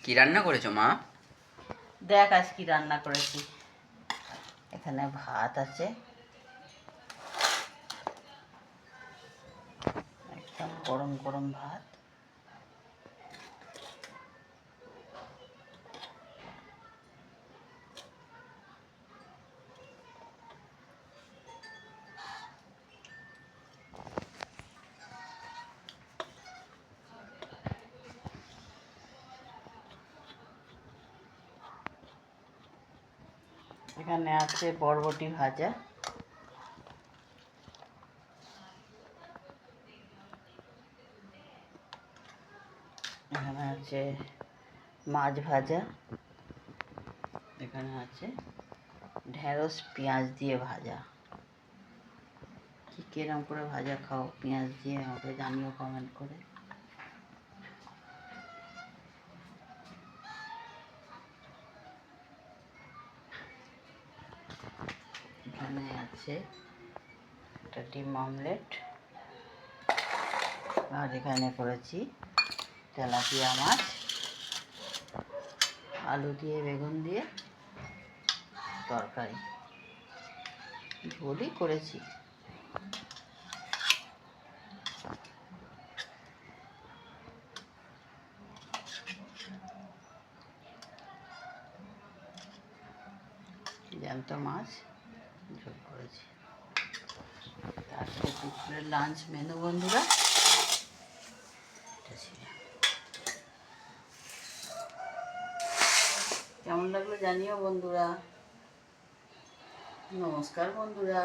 কি রান্না করেছো মা? দেখ আজ কি রান্না করেছি। এখানে ভাত আছে, একদম গরম গরম ভাত। এখানে আছে বরবটি ভাজা, এখানে আছে মাছ ভাজা, এখানে আছে ঢেঁড়স পেঁয়াজ দিয়ে ভাজা। কি কিরম করে ভাজা খাও পেঁয়াজ দিয়ে আমাকে জানিও কমেন্ট করে। এখানে আছে একটা ডিম অমলেট, আর এখানে করেছি তেলাপিয়া মাছ, আলু দিয়ে বেগুন দিয়ে তরকারি, ঝোলই করেছি। জ্যান্ত মাছ ঝোল করেছি। আজকে দুপুরের লাঞ্চ মেনু বন্ধুরা এটা ছিল। কেমন লাগলো জানিও বন্ধুরা। নমস্কার বন্ধুরা।